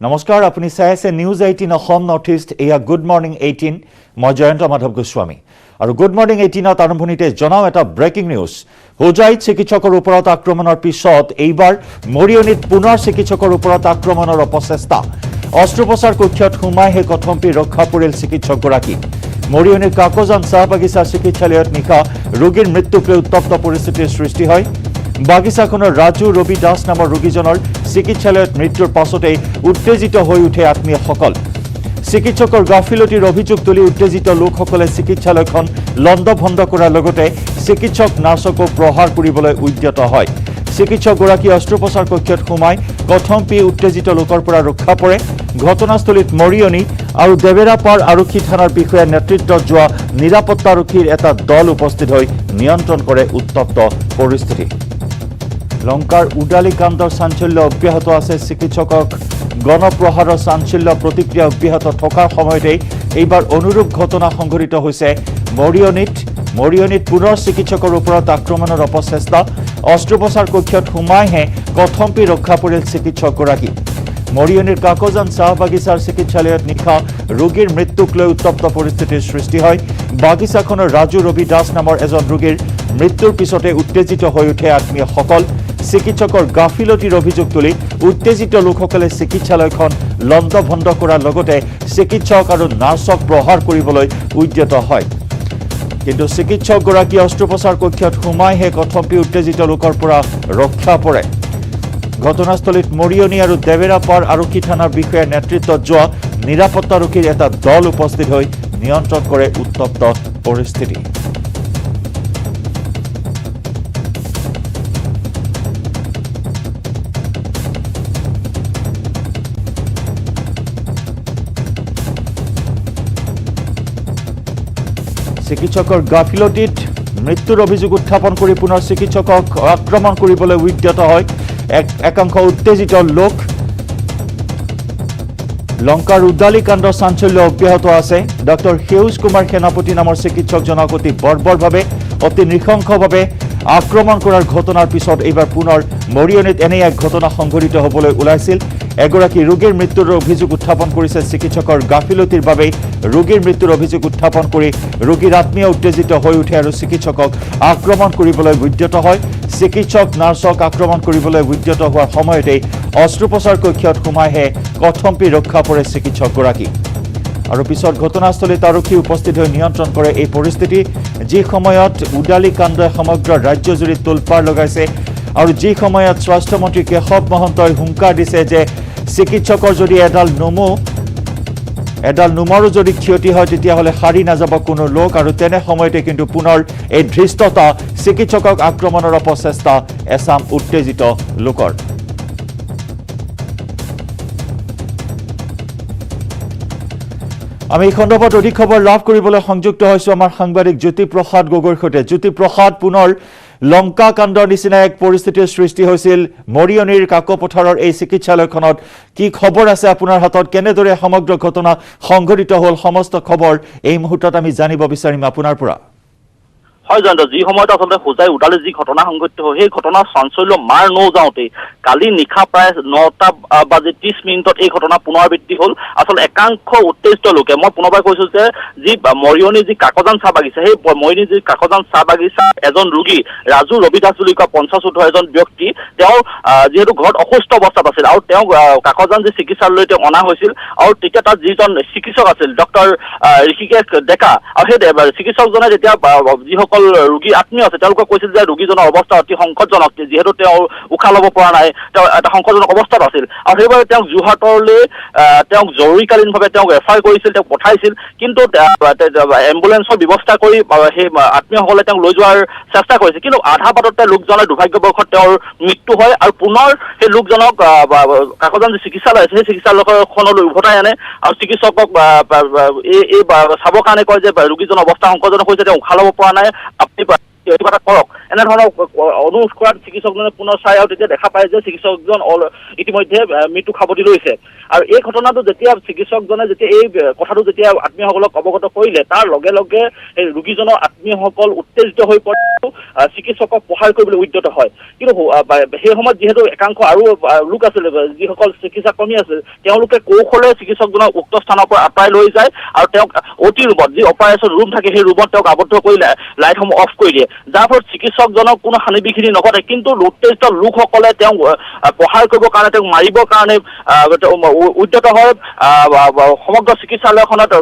নমস্কাৰ আপুনি চাই আছে নিউজ 18 অসম নৰ্থ ইষ্ট এয়া গুড মৰ্নিং 18 মই জয়ন্ত মাধৱ গোস্বামী আৰু গুড মৰ্নিং 18ত আৰম্ভণিতে জনাও এটা ব্ৰেকিং নিউজ হোজাইত চিকিৎসকৰ ওপৰত আক্ৰমণৰ পিছত এইবাৰ মৰিয়নিত পুনৰ চিকিৎসকৰ ওপৰত আক্ৰমণৰ অপচেষ্টা অস্ত্ৰোপচাৰ কক্ষত সোমাই হে কথম্পি ৰক্ষা পৰিল চিকিৎসকগৰাকী মৰিয়নিৰ কাকজান চাহ বাগিচা চিকিৎসালয়ত নিশা ৰোগীৰ মৃত্যুক লৈ উত্তপ্ত পৰিস্থিতিৰ সৃষ্টি হয় বাগিচাখনৰ ৰাজু ৰবি দাস নামৰ ৰোগীজনৰ চিকিৎসালয়ত মৃত্যুৰ পাছতে উত্তেজিত হৈ উঠে আত্মীয়সকল চিকিৎসকৰ গাফিলতিৰ অভিযোগ তুলি উত্তেজিত লোকসকলে চিকিৎসালয়খন লণ্ডভণ্ড কৰাৰ লগতে চিকিৎসক নাৰ্ছকো প্ৰহাৰ কৰিবলৈ উদ্যত হয় চিকিৎসকগৰাকী অস্ত্ৰোপচাৰ কক্ষত সোমাই কথম্পি উত্তেজিত লোকৰ পৰা ৰক্ষা পৰে ঘটনাস্থলীত মৰিয়নি আৰু দেবেৰাপাৰ আৰক্ষী থানাৰ বিষয়াৰ নেতৃত্বত যোৱা নিৰাপত্তাৰক্ষীৰ এটা দল উপস্থিত হৈ নিয়ন্ত্ৰণ কৰে উত্তপ্ত পৰিস্থিতি লংকাৰ উডালি কাণ্ডৰ চাঞ্চল্য অব্যাহত আছে চিকিৎসকক গণপ্ৰহাৰৰ চাঞ্চল্য প্ৰতিক্ৰিয়া অব্যাহত থকাৰ সময়তে এইবাৰ অনুৰূপ ঘটনা সংঘটিত হৈছে মৰিয়নিত পুনৰ চিকিৎসকৰ ওপৰত আক্ৰমণৰ অপচেষ্টা অস্ত্ৰোপচাৰ কক্ষত সোমাইহে কথম্পি ৰক্ষা পৰিল চিকিৎসকগৰাকী মৰিয়নিৰ কাকজান চাহ বাগিচাৰ চিকিৎসালয়ত নিশা ৰোগীৰ মৃত্যুক লৈ উত্তপ্ত পৰিস্থিতিৰ সৃষ্টি হয় বাগিচাখনৰ ৰাজু ৰবি দাস নামৰ এজন ৰোগীৰ মৃত্যুৰ পিছতে উত্তেজিত হৈ উঠে আত্মীয়সকল চিকিৎসকৰ গাফিলতিৰ অভিযোগ তুলি উত্তেজিত লোকসকলে চিকিৎসালয়খন লণ্ডভণ্ড কৰাৰ লগতে চিকিৎসক আৰু নাৰ্ছক প্ৰহাৰ কৰিবলৈ উদ্যত হয় কিন্তু চিকিৎসকগৰাকী অস্ত্ৰোপচাৰ কক্ষত সোমাইহে কথম্পি উত্তেজিত লোকৰ পৰা ৰক্ষা পৰে ঘটনাস্থলীত মৰিয়নি আৰু দেবেৰাপাৰ আৰক্ষী থানাৰ বিষয়াৰ নেতৃত্বত যোৱা নিৰাপত্তাৰক্ষীৰ এটা দল উপস্থিত হৈ নিয়ন্ত্ৰণ কৰে উত্তপ্ত পৰিস্থিতি চিকিৎসকৰ গাফিলতিত মৃত্যুৰ অভিযোগ উত্থাপন কৰি পুনৰ চিকিৎসকক আক্ৰমণ কৰিবলৈ উদ্যত হয় একাংশ উত্তেজিত লোক লংকাৰ উডালি কাণ্ডৰ চাঞ্চল্য অব্যাহত আছে ডক্টৰ সেউজ কুমাৰ সেনাপতি নামৰ চিকিৎসকজনক অতি বৰ্বৰভাৱে অতি নৃশংসভাৱে আক্ৰমণ কৰাৰ ঘটনাৰ পিছত এইবাৰ পুনৰ মৰিয়নিত এনে এক ঘটনা সংঘটিত হ'বলৈ ওলাইছিল এগৰাকী ৰোগীৰ মৃত্যুৰ অভিযোগ উত্থাপন কৰিছে চিকিৎসকৰ গাফিলতিৰ বাবে ৰোগীৰ মৃত্যুৰ অভিযোগ উত্থাপন কৰি ৰোগীৰ আত্মীয় উত্তেজিত হৈ উঠে আৰু চিকিৎসকক আক্ৰমণ কৰিবলৈ উদ্যত হয় চিকিৎসক নাৰ্ছক আক্ৰমণ কৰিবলৈ উদ্যত হোৱাৰ সময়তে অস্ত্ৰোপচাৰ কক্ষত সোমাইহে কথম্পি ৰক্ষা পৰে চিকিৎসকগৰাকী আৰু পিছত ঘটনাস্থলীত আৰক্ষী উপস্থিত হৈ নিয়ন্ত্ৰণ কৰে এই পৰিস্থিতি যি সময়ত উডালি কাণ্ডই সমগ্ৰ ৰাজ্যজুৰি তোলপাৰ লগাইছে আৰু যি সময়ত স্বাস্থ্যমন্ত্ৰী কেশৱ মহন্তই হুংকাৰ দিছে যে চিকিৎসকৰ যদি এডাল নোমৰো যদি ক্ষতি হয় তেতিয়াহ'লে সাৰি নাযাব কোনো লোক আৰু তেনে সময়তে কিন্তু পুনৰ এই ধৃষ্টতা চিকিৎসকক আক্ৰমণৰ অপচেষ্টা এছাম উত্তেজিত লোকৰ আমি এই সন্দৰ্ভত অধিক খবৰ লাভ কৰিবলৈ সংযুক্ত হৈছো আমাৰ সাংবাদিক জ্যোতিপ্ৰসাদ গগৈৰ সৈতে জ্যোতিপ্ৰসাদ পুনৰ লংকা কাণ্ডৰ নিচিনা এক পৰিস্থিতিৰ সৃষ্টি হৈছিল মৰিয়নিৰ কাকপথাৰৰ এই চিকিৎসালয়খনত কি খবৰ আছে আপোনাৰ হাতত কেনেদৰে সমগ্ৰ ঘটনা সংঘটিত হ'ল সমস্ত খবৰ এই মুহূৰ্তত আমি জানিব বিচাৰিম আপোনাৰ পৰা হয় জয়ন্ত যি সময়ত আচলতে হোজাই উডালি যি ঘটনা সংঘটিত হয় সেই ঘটনাৰ চাঞ্চল্য মাৰ নৌযাওঁতে কালি নিশা প্ৰায় 9টা বাজি 30 মিনিটত এই ঘটনা পুনৰাবৃত্তি হ'ল আচলতে একাংশ উত্তেজিত লোকে মই পুনৰবাৰ কৈছো যে যি মৰিয়নি যি কাকজান চাহ বাগিচা সেই মৰিয়নি যি কাকজান চাহ বাগিচা এজন ৰোগী ৰাজু ৰবি দাস বুলি কোৱা 50 এজন ব্যক্তি তেওঁ যিহেতু ঘৰত অসুস্থ অৱস্থাত আছিল আৰু তেওঁ কাকজান যি চিকিৎসালয়লৈ অনা হৈছিল আৰু তেতিয়া তাত যিজন চিকিৎসক আছিল ডক্টৰ ঋষিকেশ ডেকা আৰু সেই চিকিৎসকজনে যেতিয়া যিসকল ৰোগী আত্মীয় আছে তেওঁলোকক কৈছিল যে ৰোগীজনৰ অৱস্থা অতি সংকটজনক যিহেতু তেওঁ উশাহ ল'ব পৰা নাই তেওঁ এটা সংকটজনক অৱস্থাত আছিল আৰু সেইবাবে তেওঁক যোৰহাটলৈ তেওঁক জৰুৰীকালীনভাৱে তেওঁক ৰেফাৰ কৰিছিল তেওঁক পঠাইছিল কিন্তু এম্বুলেন্সৰ ব্যৱস্থা কৰি সেই আত্মীয়সকলে তেওঁক লৈ যোৱাৰ চেষ্টা কৰিছিল কিন্তু আধা বাটতে লোকজনৰ দুৰ্ভাগ্যবশত তেওঁৰ মৃত্যু হয় আৰু পুনৰ সেই লোকজনক কাকজান যি চিকিৎসালয় আছে সেই চিকিৎসালয়খনলৈ উভতাই আনে আৰু চিকিৎসকক এই চাবৰ কাৰণে কয় যে ৰোগীজনৰ অৱস্থা সংকটজনক হৈছে তেওঁ উশাহ ল'ব পৰা নাই আপুনি কিবা এটা কৰক এনেধৰণৰ অনুৰোধ কৰাত চিকিৎসকজনে পুনৰ চাই আৰু তেতিয়া দেখা পায় যে চিকিৎসকজন ইতিমধ্যে মৃত্যু সাৱটি লৈছে আৰু এই ঘটনাটো যেতিয়া চিকিৎসকজনে যেতিয়া এই কথাটো যেতিয়া আত্মীয়সকলক অৱগত কৰিলে তাৰ লগে লগে এই ৰোগীজনৰ আত্মীয়সকল উত্তেজিত হৈ পৰে চিকিৎসকক সহায় কৰিবলৈ উদ্যত হয় কিন্তু সেই সময়ত যিহেতু একাংশ আৰু লোক আছিল যিসকল চিকিৎসাকৰ্মী আছিল তেওঁলোকে কৌশলে চিকিৎসকজনক উক্ত স্থানৰ পৰা আঁতৰাই লৈ যায় আৰু তেওঁক অতি ৰুমত যি অপাৰেশ্যন ৰুম থাকে সেই ৰুমত তেওঁক আবদ্ধ কৰি লাইটসমূহ অফ কৰি দিয়ে যাৰ ফলত চিকিৎসকজনক কোনো হানি বিঘিনি নঘটে কিন্তু উত্তেজিত লোকসকলে তেওঁক সহায় কৰিবৰ কাৰণে তেওঁক মাৰিবৰ কাৰণে উদ্যত হয় সমগ্ৰ চিকিৎসালয়খনত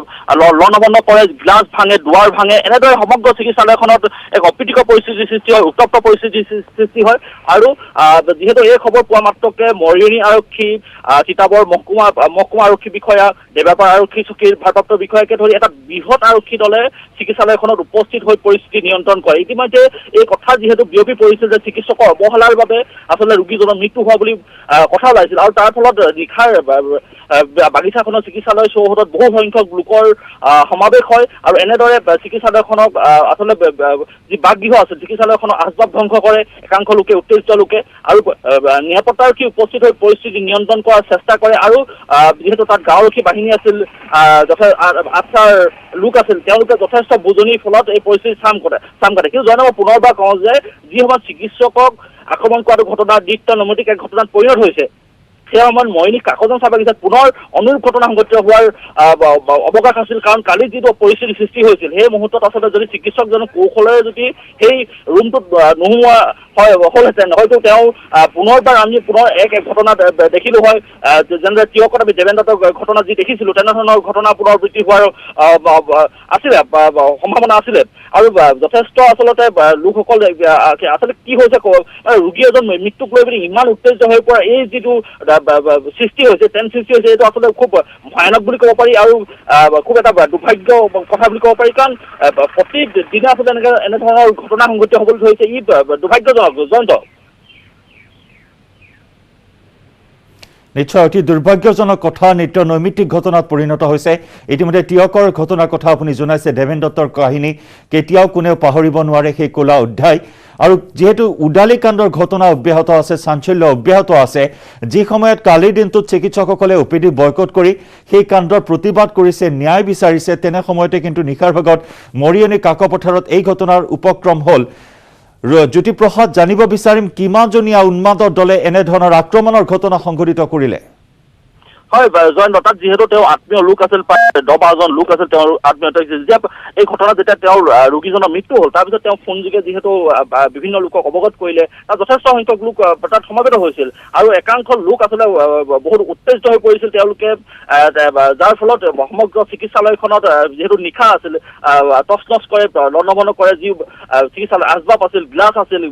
লণ্ডভণ্ড কৰে গ্লাছ ভাঙে দুৱাৰ ভাঙে এনেদৰে সমগ্ৰ চিকিৎসালয়খনত এক অপ্ৰীতিকৰ পৰিস্থিতিৰ সৃষ্টি হয় উত্তপ্ত পৰিস্থিতিৰ সৃষ্টি হয় আৰু যিহেতু এই খবৰ পোৱা মাত্ৰকে মৰিয়নি আৰক্ষী তিতাবৰ মহকুমা আৰক্ষী বিষয়া দেবাপাৰ আৰক্ষী চকীৰ ভাৰপ্ৰাপ্ত বিষয়াকে ধৰি এটা বৃহৎ আৰক্ষী দলে চিকিৎসালয়খনত উপস্থিত হৈ পৰিস্থিতি নিয়ন্ত্ৰণ কৰে ইতিমধ্যে এই কথা যিহেতু বিয়পি পৰিছিল যে চিকিৎসকৰ অৱহেলাৰ বাবে আচলতে ৰোগীজনৰ মৃত্যু হোৱা বুলি কথা ওলাইছিল আৰু তাৰ ফলত নিশাৰ বাগিচাখনৰ চিকিৎসালয় চৌহদত বহু সংখ্যক লোকৰ সমাৱেশ হয় আৰু এনেদৰে চিকিৎসালয়খনক আচলতে যি বাসগৃহ আছিল চিকিৎসালয়খনৰ আচবাব ধ্বংস কৰে একাংশ লোকে উত্তেজিত লোকে আৰু নিৰাপত্তাৰক্ষী উপস্থিত হৈ পৰিস্থিতি নিয়ন্ত্ৰণ কৰাৰ চেষ্টা কৰে আৰু যিহেতু তাত গাঁওৰক্ষী বাহিনী আছিল আস্থাৰ লোক আছিল তেওঁলোকে যথেষ্ট বুজনিৰ ফলত এই পৰিস্থিতি চাম কাটে কিন্তু মই পুনৰবাৰ কওঁ যে যি সময়ত চিকিৎসকক আক্ৰমণ কৰাটো ঘটনা নিত্য নৈমিত্তিক এক ঘটনাত পৰিণত হৈছে সেই সময়ত মৰিয়নি কাকজান চাহ বাগিচাত পুনৰ অনুৰূপ ঘটনা সংঘটিত হোৱাৰ অৱকাশ আছিল কাৰণ কালি যিটো পৰিস্থিতি সৃষ্টি হৈছিল সেই মুহূৰ্তত আচলতে যদি চিকিৎসকজনে কৌশলেৰে যদি সেই ৰুমটোত নোসোমোৱা হ'লহেঁতেন হয়তো তেওঁ আমি পুনৰ এক ঘটনা দেখিলো হয় যেনেদৰে তিয়কত আমি দেৱেন দত্তৰ ঘটনা যি দেখিছিলো তেনেধৰণৰ ঘটনা পুনৰাবৃত্তি হোৱাৰ আছিলে সম্ভাৱনা আছিলে আৰু যথেষ্ট আচলতে লোকসকল আচলতে কি হৈছে ৰোগী এজন মৃত্যুক লৈ পিনি ইমান উত্তেজিত হৈ পৰা এই যিটো সৃষ্টি হৈছে এইটো আচলতে খুব ভয়ানক বুলি ক'ব পাৰি আৰু খুব এটা দুৰ্ভাগ্য কথা বুলি ক'ব পাৰি কাৰণ প্ৰতিদিনে আচলতে এনেধৰণৰ ঘটনা সংঘটিত হ'বলৈ ধৰিছে ই দুৰ্ভাগ্যজনক জয়ন্ত নিশ্চয় অতি দুৰ্ভাগ্যজনক কথা নিত্য নৈমিত্তিক ঘটনাত পৰিণত হৈছে ইতিমধ্যে তিয়কৰ ঘটনাৰ কথা আপুনি জনাইছে দেৱেন দত্তৰ কাহিনী কেতিয়াও কোনেও পাহৰিব নোৱাৰে সেই ক'লা অধ্যায় আৰু যেহেতু উদালি কাণ্ডৰ ঘটনা অব্যাহত আছে চাঞ্চল্য অব্যাহত আছে যি সময়ত কালিৰ দিনটোত চিকিৎসকসকলে অপিডি বয়কট কৰি সেই কাণ্ডৰ প্ৰতিবাদ কৰিছে ন্যায় বিচাৰিছে তেনে সময়তে কিন্তু নিশাৰ ভাগত মৰিয়নি কাকপথাৰত এই ঘটনাৰ উপক্ৰম হ'ল জ্যোতিপ্ৰসাদ জানিব বিচাৰিম কিমানজনীয়া উন্মাদৰ দলে এনেধৰণৰ আক্ৰমণৰ ঘটনা সংঘটিত কৰিলে হয় জয়ন্ত তাত যিহেতু তেওঁ আত্মীয় লোক আছিল প্ৰায় 10-12জন লোক আছিল তেওঁৰ আত্মীয় যেতিয়া এই ঘটনা যেতিয়া তেওঁৰ ৰোগীজনৰ মৃত্যু হ'ল তাৰপিছত তেওঁ ফোনযোগে যিহেতু বিভিন্ন লোকক অৱগত কৰিলে তাত যথেষ্ট সংখ্যক লোক তাত সমবেত হৈছিল আৰু একাংশ লোক আচলতে বহুত উত্তেজিত হৈ পৰিছিল তেওঁলোকে যাৰ ফলত সমগ্ৰ চিকিৎসালয়খনত যিহেতু নিশা আছিল তছনছ কৰে লণ্ডভণ্ড কৰে যি চিকিৎসালয় আচবাব আছিল গ্লাছ আছিল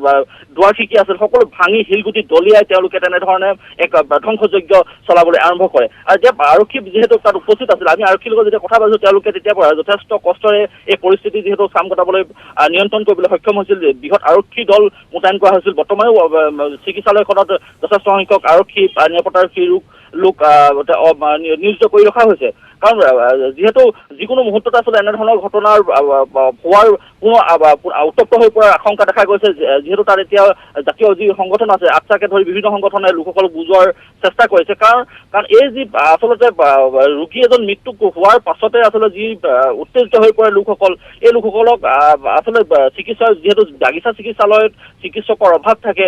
দুৱাৰ খিৰিকী আছিল সকলো ভাঙি শিলগুটি দলিয়াই তেওঁলোকে তেনেধৰণে এক ধ্বংসযজ্ঞ চলাবলৈ আৰম্ভ কৰে আৰু এতিয়া আৰক্ষী যিহেতু তাত উপস্থিত আছিল আমি আৰক্ষীৰ লগত যেতিয়া কথা পাতিছোঁ তেওঁলোকে তেতিয়া যথেষ্ট কষ্টৰে এই পৰিস্থিতি যিহেতু চাম কটাবলৈ নিয়ন্ত্ৰণ কৰিবলৈ সক্ষম হৈছিল বৃহৎ আৰক্ষী দল মোতায়েন কৰা হৈছিল বৰ্তমানেও চিকিৎসালয়খনত যথেষ্ট সংখ্যক আৰক্ষী নিৰাপত্তাৰক্ষী লোক নিয়োজিত কৰি ৰখা হৈছে কাৰণ যিহেতু যিকোনো মুহূৰ্ততে আচলতে এনেধৰণৰ ঘটনাৰ হোৱাৰ কোনো উত্তপ্ত হৈ পৰাৰ আশংকা দেখা গৈছে যিহেতু তাত এতিয়া জাতীয় যি সংগঠন আছে আচ্ছাকে ধৰি বিভিন্ন সংগঠনে লোকসকলক বুজোৱাৰ চেষ্টা কৰিছে কাৰণ এই যি আচলতে ৰোগী এজন মৃত্যু হোৱাৰ পাছতে আচলতে যি উত্তেজিত হৈ পৰে লোকসকল এই লোকসকলক আচলতে চিকিৎসা যিহেতু বাগিচা চিকিৎসালয়ত চিকিৎসকৰ অভাৱ থাকে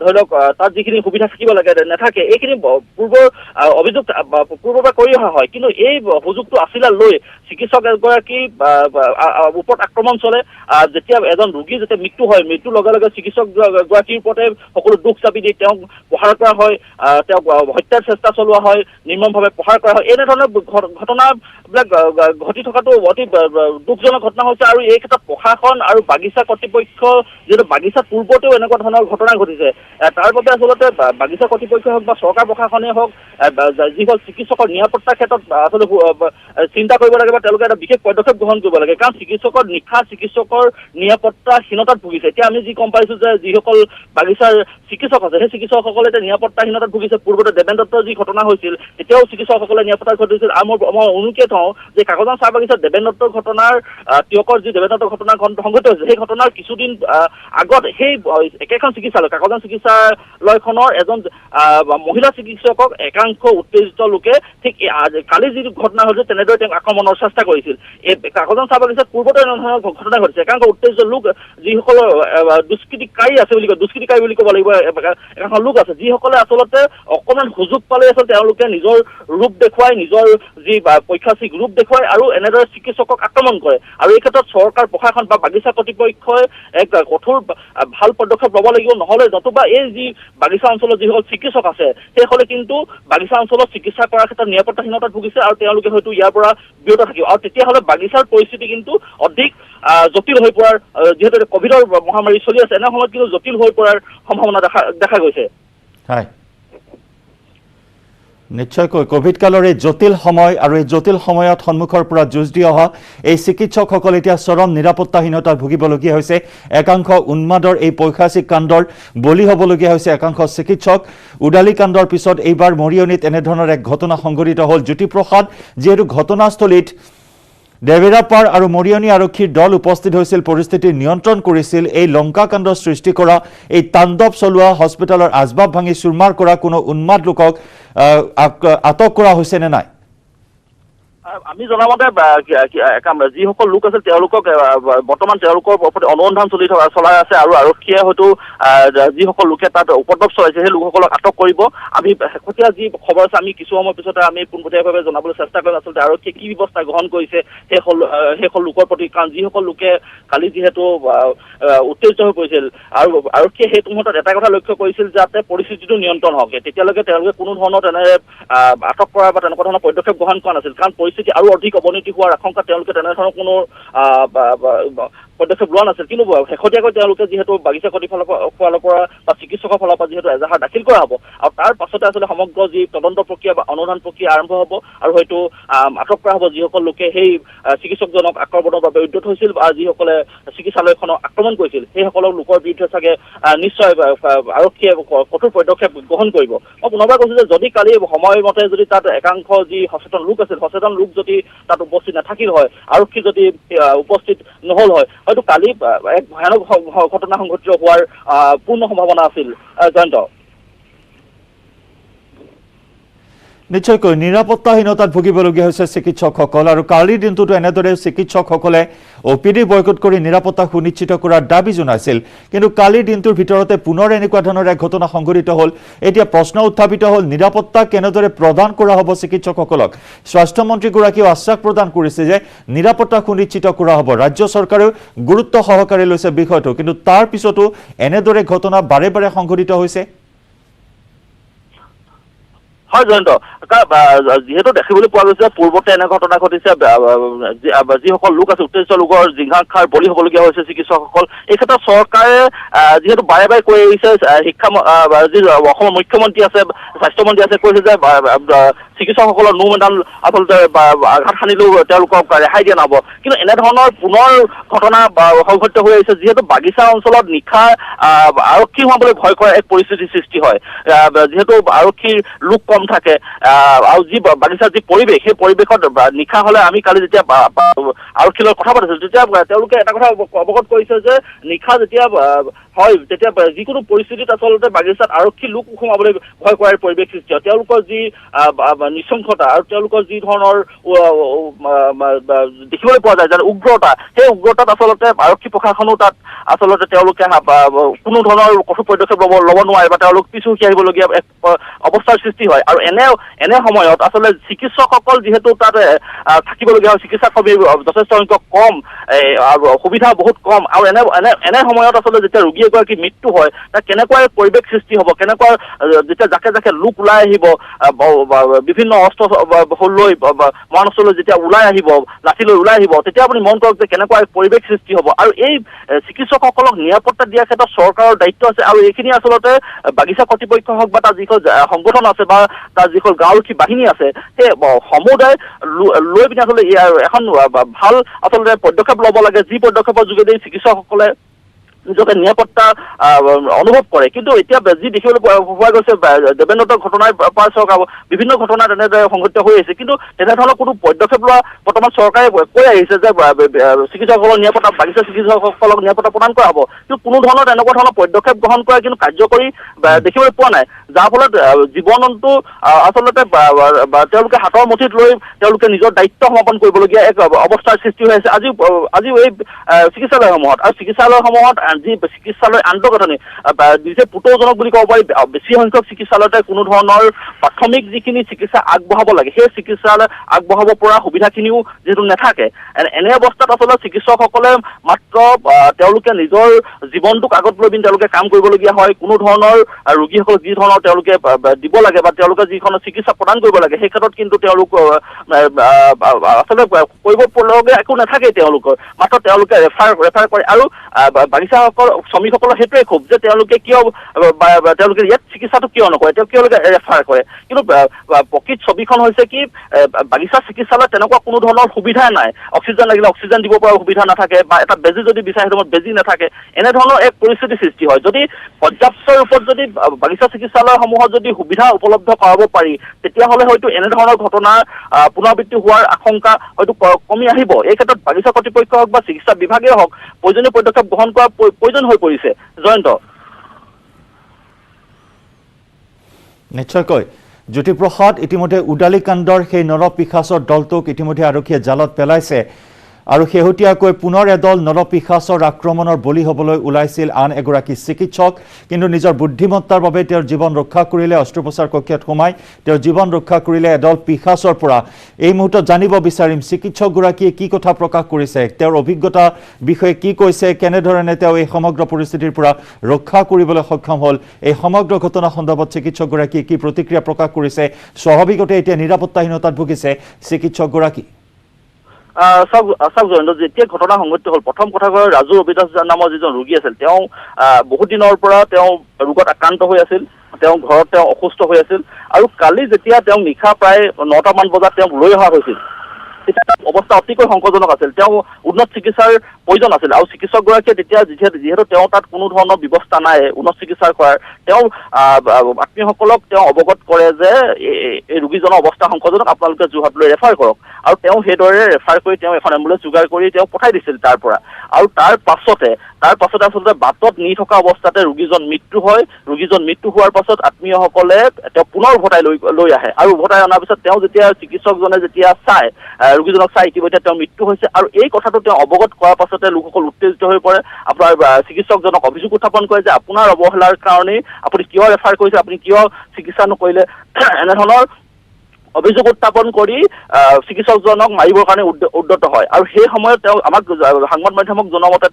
ধৰি লওক তাত যিখিনি সুবিধা থাকিব লাগে নাথাকে এইখিনি পূৰ্বৰ অভিযোগ পূৰ্বৰ পৰা কৰি অহা হয় কিন্তু এই সুযোগটো আছিলে লৈ চিকিৎসক এগৰাকী ওপৰত আক্ৰমণ চলে যেতিয়া এজন ৰোগী যেতিয়া মৃত্যু হয় মৃত্যুৰ লগে লগে চিকিৎসক গৰাকীৰ ওপৰতে সকলো দুখ চাপি দি তেওঁক প্ৰহাৰ কৰা হয় তেওঁক হত্যাৰ চেষ্টা চলোৱা হয় নিৰ্মমভাৱে প্ৰহাৰ কৰা হয় এনেধৰণৰ ঘটনাবিলাক ঘটি থকাটো অতি দুখজনক ঘটনা হৈছে আৰু এই ক্ষেত্ৰত প্ৰশাসন আৰু বাগিচা কৰ্তৃপক্ষ যিহেতু বাগিচাত পূৰ্বতেও এনেকুৱা ধৰণৰ ঘটনা ঘটিছে তাৰ বাবে আচলতে বাগিচা কৰ্তৃপক্ষই হওক বা চৰকাৰ প্ৰশাসনেই হওক যিসকল চিকিৎসকৰ নিৰাপত্তাৰ ক্ষেত্ৰত আচলতে চিন্তা কৰিব লাগে বা তেওঁলোকে এটা বিশেষ পদক্ষেপ গ্ৰহণ কৰিব লাগে কাৰণ চিকিৎসকৰ নিৰাপত্তাহীনতাত ভুগিছে এতিয়া আমি যি গম পাইছো যে যিসকল বাগিচাৰ চিকিৎসক আছে সেই চিকিৎসকসকলে এতিয়া নিৰাপত্তাহীনতাত ভুগিছে পূৰ্বতে দেবেন দত্তৰ যি ঘটনা হৈছিল তেতিয়াও চিকিৎসকসকলে নিৰাপত্তা ঘটিছিল আৰু মই অনুকে থওঁ যে কাকজান চাহ বাগিচাত দেবেন দত্তৰ ঘটনাৰ তিয়কৰ যি দেবেন দত্তৰ ঘটনা সংঘটিত হৈছে সেই ঘটনাৰ কিছুদিন আগত সেই একেখন চিকিৎসালয় কাকজান চিকিৎসালয়খনৰ এজন মহিলা চিকিৎসকক একাংশ উত্তেজিত লোকে ঠিক কালি যি ঘটনা হৈছে তেনেদৰে তেওঁক আক্ৰমণৰ চেষ্টা কৰিছিল এই কাকজান চাহ বাগিচাত পূৰ্বতে এনেধৰণৰ ঘটনা ঘটিছে একাংশ উত্তেজিত লোক যিসকল দুষ্কৃতিকাৰী আছে দুষ্কৃতিকাৰী বুলি ক'ব লাগিব একাংশ লোক আছে যিসকলে আচলতে অকণমান সুযোগ পালে আচলতে তেওঁলোকে নিজৰ ৰূপ দেখুৱাই নিজৰ যি পৈশাচিক ৰূপ দেখুৱাই আৰু এনেদৰে চিকিৎসকক আক্ৰমণ কৰে আৰু এই ক্ষেত্ৰত চৰকাৰ প্ৰশাসন বা বাগিচা কৰ্তৃপক্ষই এক কঠোৰ ভাল পদক্ষেপ ল'ব লাগিব নহ'লে নতুবা এই যি বাগিচা অঞ্চলত যিসকল চিকিৎসক আছে সেইসকলে কিন্তু বাগিচা অঞ্চলত চিকিৎসা কৰাৰ ক্ষেত্ৰত নিৰাপত্তাহীনতাত ভুগিছে আৰু তেওঁলোকে হয়তো ইয়াৰ পৰা বিৰত থাকিব আৰু তেতিয়াহ'লে বাগিচাৰ পৰিস্থিতি কিন্তু অধিক জটিল হৈ পৰাৰ যিহেতু কভিডৰ মহামাৰী চলি আছে এনে সময়ত কিন্তু জটিল হৈ পৰাৰ সম্ভাৱনা দেখা গৈছে হয় নিশ্চয়কৈ কোভিড কালৰ এই জটিল সময় আৰু এই জটিল সময়ত সন্মুখৰ পৰা যুঁজ দি অহা এই চিকিৎসকসকল এতিয়া চৰম নিৰাপত্তাহীনতাত ভুগিবলগীয়া হৈছে একাংশ উন্মাদৰ এই পৈশাচিক কাণ্ডৰ বলি হ'বলগীয়া হৈছে একাংশ চিকিৎসক উদালি কাণ্ডৰ পিছত এইবাৰ মৰিয়নিত এনেধৰণৰ এক ঘটনা সংঘটিত হ'ল জ্যোতিপ্ৰসাদ যিহেতু ঘটনাস্থলীত দেবেৰাপাৰ আৰু মৰিয়নি আৰক্ষীৰ দল উপস্থিত হৈছিল পৰিস্থিতি নিয়ন্ত্ৰণ কৰিছিল এই লংকাকাণ্ড সৃষ্টি কৰা এই তাণ্ডৱ চলোৱা হস্পিটেলৰ আজবাব ভাঙি চুৰমাৰ কৰা কোনো উন্মাদ লোকক আটক কৰা হৈছে নে নাই আমি জনামতে যিসকল লোক আছে তেওঁলোকক বৰ্তমান তেওঁলোকৰ ওপৰত অনুসন্ধান চলাই আছে আৰু আৰক্ষীয়ে হয়তো যিসকল লোকে তাত উপদ্ৰৱ চলাইছে সেই লোকসকলক আটক কৰিব আমি শেহতীয়া যি খবৰ আছে আমি কিছু সময় পিছতে আমি পোনপটীয়াভাৱে জনাবলৈ চেষ্টা কৰিম আচলতে আৰক্ষীয়ে কি ব্যৱস্থা গ্ৰহণ কৰিছে সেইসকল লোকৰ প্ৰতি কাৰণ যিসকল লোকে কালি যিহেতু উত্তেজিত হৈ পৰিছিল আৰু আৰক্ষীয়ে সেইটো মুহূৰ্তত এটা কথা লক্ষ্য কৰিছিল যাতে পৰিস্থিতিটো নিয়ন্ত্ৰণ হওক তেতিয়ালৈকে তেওঁলোকে কোনো ধৰণৰ তেনে আটক কৰা বা তেনেকুৱা ধৰণৰ পদক্ষেপ গ্ৰহণ কৰা নাছিল কাৰণ পৰিস্থিতি আৰু অধিক অৱনতি হোৱাৰ আশংকা তেওঁলোকে তেনেধৰণৰ কোনো পদক্ষেপ লোৱা নাছিল কিন্তু শেহতীয়াকৈ তেওঁলোকে যিহেতু বাগিচা কৰ্তৃপক্ষৰ ফালৰ পৰা বা চিকিৎসকৰ ফালৰ পৰা যিহেতু এজাহাৰ দাখিল কৰা হ'ব আৰু তাৰ পাছতে আচলতে সমগ্ৰ যি তদন্ত প্ৰক্ৰিয়া বা অনুসন্ধান প্ৰক্ৰিয়া আৰম্ভ হ'ব আৰু হয়তো আটক কৰা হ'ব যিসকল লোকে সেই চিকিৎসকজনক আক্ৰমণৰ বাবে উদ্যত হৈছিল বা যিসকলে চিকিৎসালয়খনক আক্ৰমণ কৰিছিল সেইসকলৰ লোকৰ বিৰুদ্ধে চাগে নিশ্চয় আৰক্ষীয়ে কঠোৰ পদক্ষেপ গ্ৰহণ কৰিব মই পুনৰবাৰ কৈছোঁ যে যদি কালি সময়মতে যদি তাত একাংশ যি সচেতন লোক আছিল সচেতন লোক যদি তাত উপস্থিত নাথাকিল হয় আৰক্ষী যদি উপস্থিত নহ'ল হয় হয়তো কালি এক ভয়ানক ঘটনা সংঘটিত হোৱাৰ পূৰ্ণ সম্ভাৱনা আছিল জয়ন্ত নিশ্চয়কৈ নিৰাপত্তাহীনতাত ভুগিবলগীয়া হৈছে চিকিৎসকসকল আৰু কালিৰ দিনটোতো এনেদৰে চিকিৎসকসকলে অপিডি বয়কট কৰি নিৰাপত্তা সুনিশ্চিত কৰাৰ দাবী জনাইছিল কিন্তু কালিৰ দিনটোৰ ভিতৰতে পুনৰ এনেকুৱা ধৰণৰ এক ঘটনা সংঘটিত হ'ল এতিয়া প্ৰশ্ন উত্থাপিত হ'ল নিৰাপত্তা কেনেদৰে প্ৰদান কৰা হ'ব চিকিৎসকসকলক স্বাস্থ্যমন্ত্ৰীগৰাকীয়েও আশ্বাস প্ৰদান কৰিছে যে নিৰাপত্তা সুনিশ্চিত কৰা হ'ব ৰাজ্য চৰকাৰেও গুৰুত্ব সহকাৰে লৈছে বিষয়টো কিন্তু তাৰ পিছতো এনেদৰে ঘটনা বাৰে বাৰে সংঘটিত হৈছে হয় জয়ন্ত যিহেতু দেখিবলৈ পোৱা গৈছে পূৰ্বতে এনে ঘটনা ঘটিছে যিসকল লোক আছে উত্তেজিত লোকৰ জিঘাংসাৰ বলি হ'বলগীয়া হৈছে চিকিৎসকসকল এই ক্ষেত্ৰত চৰকাৰে যিহেতু বাৰে বাৰে কৈ আহিছে যি অসমৰ মুখ্যমন্ত্ৰী আছে স্বাস্থ্যমন্ত্ৰী আছে কৈছে যে চিকিৎসকসকলৰ নোমেডাল আচলতে আঘাত সানিলেও তেওঁলোকক ৰেহাই দিয়া নহ'ব কিন্তু এনেধৰণৰ পুনৰ ঘটনা সংঘটিত হৈ আহিছে যিহেতু বাগিচা অঞ্চলত নিশা আৰক্ষী সোমাবলৈ ভয় কৰা এক পৰিস্থিতিৰ সৃষ্টি হয় যিহেতু আৰক্ষীৰ লোক কম থাকে আৰু যি বাগিচাৰ যি পৰিৱেশ সেই পৰিৱেশত নিশা হ'লে আমি কালি যেতিয়া আৰক্ষীৰ লগত কথা পাতিছিলোঁ তেতিয়া তেওঁলোকে এটা কথা অৱগত কৰিছে যে নিশা যেতিয়া হয় তেতিয়া যিকোনো পৰিস্থিতিত আচলতে বাগিচাত আৰক্ষী লোক সোমাবলৈ ভয় কৰাৰ পৰিৱেশ সৃষ্টি হয় তেওঁলোকৰ যি নিশংসতা আৰু তেওঁলোকৰ যি ধৰণৰ দেখিবলৈ পোৱা যায় যে উগ্ৰতা সেই উগ্ৰতাত আচলতে আৰক্ষী প্ৰশাসনো তাত আচলতে তেওঁলোকে কোনো ধৰণৰ কঠোৰ পদক্ষেপ ল'ব নোৱাৰে বা তেওঁলোক পিছু হুকি আহিবলগীয়া এক অৱস্থাৰ সৃষ্টি হয় আৰু এনে সময়ত আচলতে চিকিৎসকসকল যিহেতু তাত থাকিবলগীয়া হয় চিকিৎসা কৰ্মী যথেষ্ট সংখ্যক কম সুবিধা বহুত কম আৰু এনে সময়ত আচলতে যেতিয়া ৰোগী ৰোগী এগৰাকী মৃত্যু হয় তাত কেনেকুৱা পৰিৱেশ সৃষ্টি হ'ব কেনেকুৱা যেতিয়া জাকে জাকে লোক ওলাই আহিব বিভিন্ন অস্ত্ৰ লৈ মহানগৰলৈ যেতিয়া ওলাই আহিব লাঠি লৈ ওলাই আহিব তেতিয়া আপুনি মন কৰক যে কেনেকুৱা পৰিৱেশ সৃষ্টি হ'ব আৰু এই চিকিৎসকসকলক নিৰাপত্তা দিয়াৰ ক্ষেত্ৰত চৰকাৰৰ দায়িত্ব আছে আৰু এইখিনি আচলতে বাগিচা কৰ্তৃপক্ষ হওক বা তাৰ যিখন সংগঠন আছে বা তাৰ যিখন গাঁওৰক্ষী বাহিনী আছে সেই সমুদায় লৈ পিনে আচলতে এখন ভাল আচলতে পদক্ষেপ ল'ব লাগে যি পদক্ষেপৰ যোগেদি চিকিৎসকসকলে নিজকে নিৰাপত্তা অনুভৱ কৰে কিন্তু এতিয়া যি দেখিবলৈ পোৱা গৈছে দেবেন্দ্ৰৰ ঘটনাৰ পৰা চৰকাৰ বিভিন্ন ঘটনা তেনেদৰে সংঘটিত হৈ আছে কিন্তু তেনেধৰণৰ কোনো পদক্ষেপ লোৱা বৰ্তমান চৰকাৰে কৈ আহিছে যে চিকিৎসকসকলৰ নিৰাপত্তা বাগিচা চিকিৎসকসকলক নিৰাপত্তা প্ৰদান কৰা হ'ব কিন্তু কোনো ধৰণৰ তেনেকুৱা ধৰণৰ পদক্ষেপ গ্ৰহণ কৰা কিন্তু কাৰ্যকৰী দেখিবলৈ পোৱা নাই যাৰ ফলত জীৱনটো আচলতে তেওঁলোকে হাতৰ মুঠিত লৈ তেওঁলোকে নিজৰ দায়িত্ব সমাপন কৰিবলগীয়া এক অৱস্থাৰ সৃষ্টি হৈ আছে আজিও এই চিকিৎসালয়সমূহত আৰু চিকিৎসালয়সমূহত যি চিকিৎসালয় আন্তঃগাঁথনি নিজে পুতৌজনক বুলি ক'ব পাৰি বেছি সংখ্যক চিকিৎসালয়তে কোনো ধৰণৰ প্ৰাথমিক যিখিনি চিকিৎসা আগবঢ়াব লাগে সেই চিকিৎসালয় আগবঢ়াব পৰা সুবিধাখিনিও যিহেতু নাথাকে এনে অৱস্থাত আচলতে চিকিৎসকসকলে মাত্ৰ তেওঁলোকে নিজৰ জীৱনটোক আগত লৈ পিনি তেওঁলোকে কাম কৰিবলগীয়া হয় কোনো ধৰণৰ ৰোগীসকলক যি ধৰণৰ তেওঁলোকে দিব লাগে বা তেওঁলোকে যিখন চিকিৎসা প্ৰদান কৰিব লাগে সেই ক্ষেত্ৰত কিন্তু তেওঁলোক আচলতে কৰিব লগা একো নাথাকে তেওঁলোকৰ মাত্ৰ তেওঁলোকে ৰেফাৰ কৰে আৰু বাগিচাসকল শ্ৰমিকসকলৰ সেইটোৱে ক্ষোভ যে তেওঁলোকে ইয়াত চিকিৎসাটো কিয় নকৰে তেওঁলোকে ৰেফাৰ কৰে কিন্তু প্ৰকৃত ছবিখন হৈছে কি বাগিচা চিকিৎসালয়ত তেনেকুৱা কোনো ধৰণৰ সুবিধা নাই অক্সিজেন লাগিলে অক্সিজেন দিব পৰা সুবিধা নাথাকে বা এটা বেজী যদি বিচাৰে সেইটো বেজী নাথাকে এনেধৰণৰ এক পৰিস্থিতিৰ সৃষ্টি হয় যদি পৰ্যাপ্ত ৰূপত যদি বাগিচা চিকিৎসালয়সমূহত যদি সুবিধা উপলব্ধ কৰাব পাৰি তেতিয়াহ'লে হয়তো এনেধৰণৰ ঘটনাৰ পুনৰাবৃত্তি হোৱাৰ আশংকা হয়তো কমি আহিব এই ক্ষেত্ৰত বাগিচা কৰ্তৃপক্ষ হওক বা চিকিৎসা বিভাগেই হওক প্ৰয়োজনীয় পদক্ষেপ গ্ৰহণ কৰা প্ৰয়োজন হৈ পৰিছে জয়ন্ত নিশ্চয়কৈ জ্যোতিপ্ৰসাদ ইতিমধ্যে উদালি কাণ্ডৰ সেই নৰপিশাচৰ দলটোক ইতিমধ্যে আৰক্ষীয়ে জালত পেলাইছে আৰু শেহতীয়াকৈ পুনৰ এদল নৰপিশাচৰ আক্ৰমণৰ বলি হ'বলৈ ওলাইছিল আন এগৰাকী চিকিৎসক কিন্তু নিজৰ বুদ্ধিমত্তাৰ বাবে তেওঁৰ জীৱন ৰক্ষা কৰিলে অস্ত্ৰোপচাৰ কক্ষত সোমাই তেওঁৰ জীৱন ৰক্ষা কৰিলে এদল পিশাচৰ পৰা এই মুহূৰ্তত জানিব বিচাৰিম চিকিৎসকগৰাকীয়ে কি কথা প্ৰকাশ কৰিছে তেওঁৰ অভিজ্ঞতা বিষয়ে কি কৈছে কেনেধৰণে তেওঁ এই সমগ্ৰ পৰিস্থিতিৰ পৰা ৰক্ষা কৰিবলৈ সক্ষম হ'ল এই সমগ্ৰ ঘটনা সন্দৰ্ভত চিকিৎসকগৰাকীয়ে কি প্ৰতিক্ৰিয়া প্ৰকাশ কৰিছে স্বাভাৱিকতে এতিয়া নিৰাপত্তাহীনতাত ভুগিছে চিকিৎসকগৰাকী চাওক জয়ন্ত যেতিয়া ঘটনা সংঘটিত হ'ল প্ৰথম কথা কয় ৰাজু ৰবিদাস নামৰ যিজন ৰোগী আছিল তেওঁ বহুত দিনৰ পৰা তেওঁ ৰোগত আক্ৰান্ত হৈ আছিল তেওঁ ঘৰত তেওঁ অসুস্থ হৈ আছিল আৰু কালি যেতিয়া তেওঁ নিশা প্ৰায় 9টামান বজাত তেওঁক লৈ অহা হৈছিল তেতিয়া অৱস্থা অতিকৈ সংকটজনক আছিল তেওঁ উন্নত চিকিৎসাৰ প্ৰয়োজন আছিল আৰু চিকিৎসকগৰাকীয়ে তেতিয়া যিহেতু তেওঁ তাত কোনো ধৰণৰ ব্যৱস্থা নাই উন্নত চিকিৎসা কৰাৰ তেওঁ আত্মীয়সকলক তেওঁ অৱগত কৰে যে এই ৰোগীজনৰ অৱস্থা সংকটজনক আপোনালোকে যোৰহাটলৈ ৰেফাৰ কৰক আৰু তেওঁ সেইদৰে ৰেফাৰ কৰি তেওঁ এখন এম্বুলেন্স যোগাৰ কৰি তেওঁ পঠাই দিছিল তাৰ পৰা আৰু তাৰ পাছতে আচলতে বাটত নি থকা অৱস্থাতে ৰোগীজন মৃত্যু হয় ৰোগীজন মৃত্যু হোৱাৰ পাছত আত্মীয়সকলে তেওঁ পুনৰ উভতাই লৈ আহে আৰু উভতাই অনাৰ পিছত তেওঁ যেতিয়া চিকিৎসকজনে যেতিয়া চাই ৰোগীজনক চাই ইতিমধ্যে তেওঁ মৃত্যু হৈছে আৰু এই কথাটো তেওঁ অৱগত কৰাৰ পাছতে লোকসকল উত্তেজিত হৈ পৰে আপোনাৰ চিকিৎসকজনক অভিযোগ উত্থাপন কৰে যে আপোনাৰ অৱহেলাৰ কাৰণে আপুনি কিয় ৰেফাৰ কৰিছে আপুনি কিয় চিকিৎসা নকৰিলে এনেধৰণৰ অভিযোগ উত্থাপন কৰি চিকিৎসকজনক মাৰিবৰ কাৰণে উদ্যত হয় আৰু সেই সময়ত তেওঁ আমাক সংবাদ মাধ্যমক জনোৱা মতে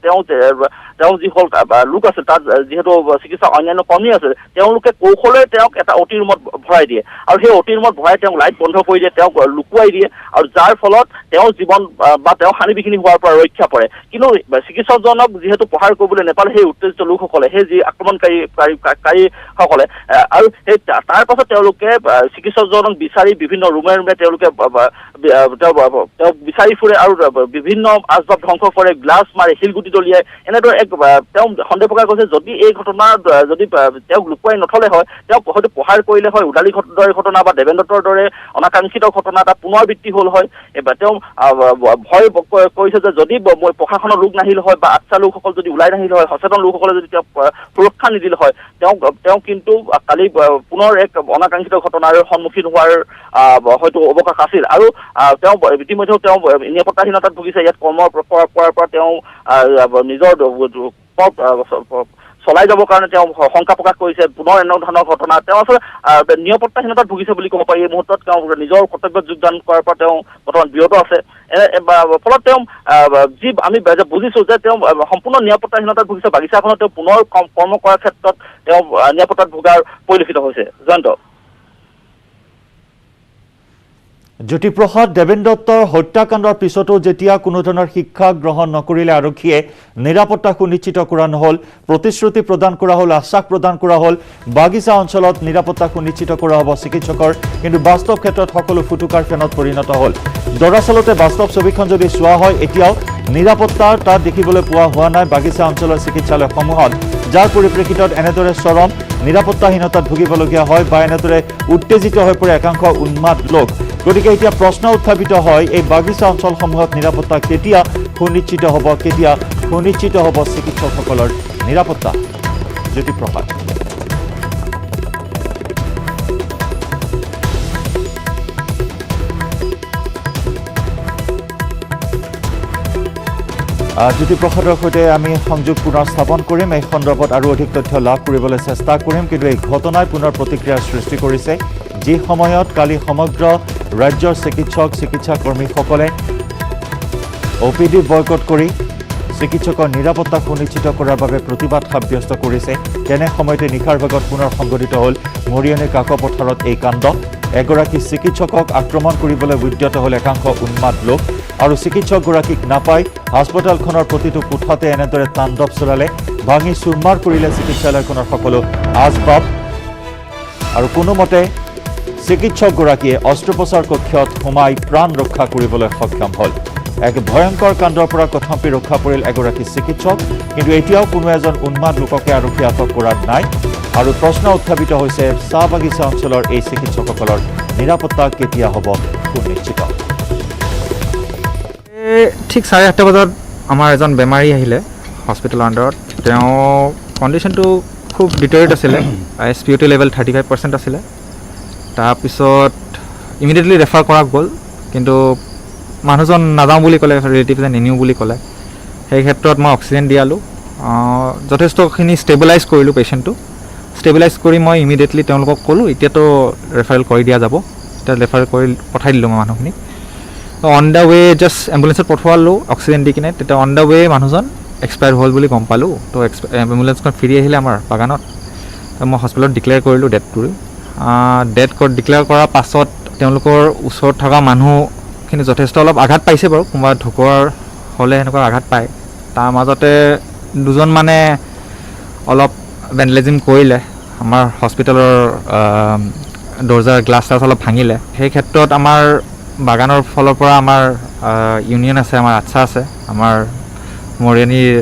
তেওঁ যিসকল লোক আছে তাত যিহেতু চিকিৎসা অন্যান্য কৰ্মী আছে তেওঁলোকে কৌশলে তেওঁক এটা অতি ৰুমত ভৰাই দিয়ে আৰু সেই অতি ৰুমত ভৰাই তেওঁক লাইট বন্ধ কৰি দিয়ে তেওঁক লুকুৱাই দিয়ে আৰু যাৰ ফলত তেওঁৰ জীৱন বা তেওঁ হানি বিঘিনি হোৱাৰ পৰা ৰক্ষা পৰে কিন্তু চিকিৎসকজনক যিহেতু প্ৰহাৰ কৰিবলৈ নেপালে সেই উত্তেজিত লোকসকলে সেই যি আক্ৰমণকাৰীসকলে আৰু সেই তাৰ পাছত তেওঁলোকে চিকিৎসকজনক বিচাৰি বিভিন্ন ৰুমে তেওঁলোকে তেওঁক বিচাৰি ফুৰে আৰু বিভিন্ন আচবাব ধ্বংস কৰে গ্লাছ মাৰে শিলগুটি দলিয়াই এনেদৰে তেওঁ সন্দেহ প্ৰকাশ কৰিছে যদি এই ঘটনা যদি তেওঁক লুকুৱাই নথলে হয় তেওঁক হয়তো প্ৰহাৰ কৰিলে হয় উদালি দৰে ঘটনা বা দেবেন্দ্ৰৰ দৰে অনাকাংক্ষিত ঘটনা এটা পুনৰাবৃত্তি হ'ল হয় তেওঁ ভয় কৰিছে যে যদি প্ৰশাসনৰ লোক নাহিল হয় বা আচ্ছা লোকসকল যদি ওলাই নাহিল হয় সচেতন লোকসকলে যদি তেওঁক সুৰক্ষা নিদিলে হয় তেওঁ কিন্তু কালি পুনৰ এক অনাকাংক্ষিত ঘটনাৰ সন্মুখীন হোৱাৰ হয়তো অৱকাশ আছিল আৰু তেওঁ ইতিমধ্যে তেওঁ নিৰাপত্তাহীনতাত ভুগিছে ইয়াত কৰ্মৰ কৰাৰ পৰা তেওঁ নিজৰ চলাই যাবৰ কাৰণে তেওঁ শংকা প্ৰকাশ কৰিছে পুনৰ এনে ধৰণৰ ঘটনা তেওঁ আচলতে নিৰাপত্তাহীনতাত ভুগিছে বুলি ক'ব পাৰি এই মুহূৰ্তত তেওঁ নিজৰ কৰ্তব্যত যোগদান কৰাৰ পৰা তেওঁ বৰ্তমান বিৰত আছে ফলত তেওঁ যি আমি বুজিছো যে তেওঁ সম্পূৰ্ণ নিৰাপত্তাহীনতাত ভুগিছে বাগিচাখনত তেওঁ পুনৰ কৰ্ম কৰাৰ ক্ষেত্ৰত তেওঁ নিৰাপত্তাত ভোগাৰ পৰিলক্ষিত হৈছে জয়ন্ত জ্যোতিপ্ৰসাদ দেৱেন দত্তৰ হত্যাকাণ্ডৰ পিছতো যেতিয়া কোনো ধৰণৰ শিক্ষা গ্ৰহণ নকৰিলে আৰক্ষীয়ে নিৰাপত্তা সুনিশ্চিত কৰা নহল প্ৰতিশ্ৰুতি প্ৰদান কৰা হল আশ্বাস প্ৰদান কৰা হল বাগিচা অঞ্চলত নিৰাপত্তা সুনিশ্চিত কৰা হ'ব চিকিৎসকৰ কিন্তু বাস্তৱ ক্ষেত্ৰত সকলো ফুটুকাৰ ফেনত পৰিণত হল দৰাচলতে বাস্তৱ ছবিখন যদি চোৱা হয় এতিয়াও নিৰাপত্তা তাত দেখিবলৈ পোৱা হোৱা নাই বাগিচা অঞ্চলৰ চিকিৎসালয়সমূহত যাৰ পৰিপ্ৰেক্ষিতত এনেদৰে চৰম নিৰাপত্তাহীনতাত ভুগিবলগীয়া হয় বা এনেদৰে উত্তেজিত হৈ পৰে একাংশ উন্মাদ লোক গতিকে এতিয়া প্ৰশ্ন উত্থাপিত হয় এই বাগিচা অঞ্চলসমূহত নিৰাপত্তা কেতিয়া সুনিশ্চিত হ'ব চিকিৎসকসকলৰ নিৰাপত্তা জ্যোতিপ্ৰসাদ জ্যোতিপ্ৰসাদৰ সৈতে আমি সংযোগ পুনৰ স্থাপন কৰিম এই সন্দৰ্ভত আৰু অধিক তথ্য লাভ কৰিবলৈ চেষ্টা কৰিম কিন্তু এই ঘটনাই পুনৰ প্ৰতিক্ৰিয়াৰ সৃষ্টি কৰিছে যি সময়ত কালি সমগ্ৰ ৰাজ্যৰ চিকিৎসাকৰ্মীসকলে OPD বয়কট কৰি চিকিৎসকৰ নিৰাপত্তা সুনিশ্চিত কৰাৰ বাবে প্ৰতিবাদ সাব্যস্ত কৰিছে তেনে সময়তে নিশাৰ ভাগত পুনৰ সংঘটিত হ'ল মৰিয়নি কাকপথাৰত এই কাণ্ড এগৰাকী চিকিৎসকক আক্ৰমণ কৰিবলৈ উদ্যত হ'ল একাংশ উন্মাদ লোক আৰু চিকিৎসকগৰাকীক নাপাই হাস্পতালখনৰ প্ৰতিটো কোঠাতে এনেদৰে তাণ্ডৱ চলালে ভাঙি চুৰমাৰ কৰিলে চিকিৎসালয়খনৰ সকলো আচবাব আৰু কোনোমতে চিকিৎসকগৰাকীয়ে অস্ত্ৰোপচাৰ কক্ষত সোমাই প্ৰাণ ৰক্ষা কৰিবলৈ সক্ষম হ'ল এক ভয়ংকৰ কাণ্ডৰ পৰা কথম্পি ৰক্ষা পৰিল এগৰাকী চিকিৎসক কিন্তু এতিয়াও কোনো এজন উন্মাদ লোককে আৰক্ষী আটক কৰা নাই আৰু প্ৰশ্ন উত্থাপিত হৈছে চাহ বাগিচা অঞ্চলৰ এই চিকিৎসকসকলৰ নিৰাপত্তা কেতিয়া হ'ব সুনিশ্চিত ঠিক 8:30 বজাত আমাৰ এজন বেমাৰী আহিলে হস্পিটেলৰ আণ্ডাৰত তেওঁ কণ্ডিশ্যনটো খুব ডিটৰিয়েট আছিলে SpO2 লেভেল 35% আছিলে তাৰপিছত ইমিডিয়েটলি ৰেফাৰ কৰা গ'ল কিন্তু মানুহজন নাযাওঁ বুলি ক'লে ৰিলেটিভছে নিনিও বুলি ক'লে সেই ক্ষেত্ৰত মই অক্সিজেন দিয়ালোঁ যথেষ্টখিনি ষ্টেবিলাইজ কৰিলোঁ পেচেণ্টটো ষ্টেবিলাইজ কৰি মই ইমিডিয়েটলি তেওঁলোকক ক'লোঁ এতিয়াতো ৰেফাৰেল কৰি দিয়া যাব এতিয়া ৰেফাৰ কৰি পঠাই দিলোঁ মই মানুহখিনিক অন দ্য ৱে জাষ্ট এম্বুলেঞ্চত পঠোৱালোঁ অক্সিজেন দি কিনে তেতিয়া অন দ্য ৱে মানুহজন এক্সপায়াৰ হ'ল বুলি গম পালোঁ তো এম্বুলেঞ্চখন ফিৰি আহিলে আমাৰ বাগানত মই হস্পিটেলত ডিক্লেয়াৰ কৰিলোঁ ডেথ ডিক্লেয়াৰ কৰাৰ পাছত তেওঁলোকৰ ওচৰত থকা মানুহখিনি যথেষ্ট অলপ আঘাত পাইছে বাৰু কোনোবা ঢুকুৱাৰ হ'লে সেনেকুৱা আঘাত পায় তাৰ মাজতে দুজন মানে অলপ ভেণ্ডেলিজিম কৰিলে আমাৰ হস্পিটেলৰ দৰ্জাৰ গ্লাছ টাছ অলপ ভাঙিলে সেই ক্ষেত্ৰত আমাৰ বাগানৰ ফালৰ পৰা আমাৰ ইউনিয়ন আছে আমাৰ আচ্ছা আছে আমাৰ মৰিয়নিৰ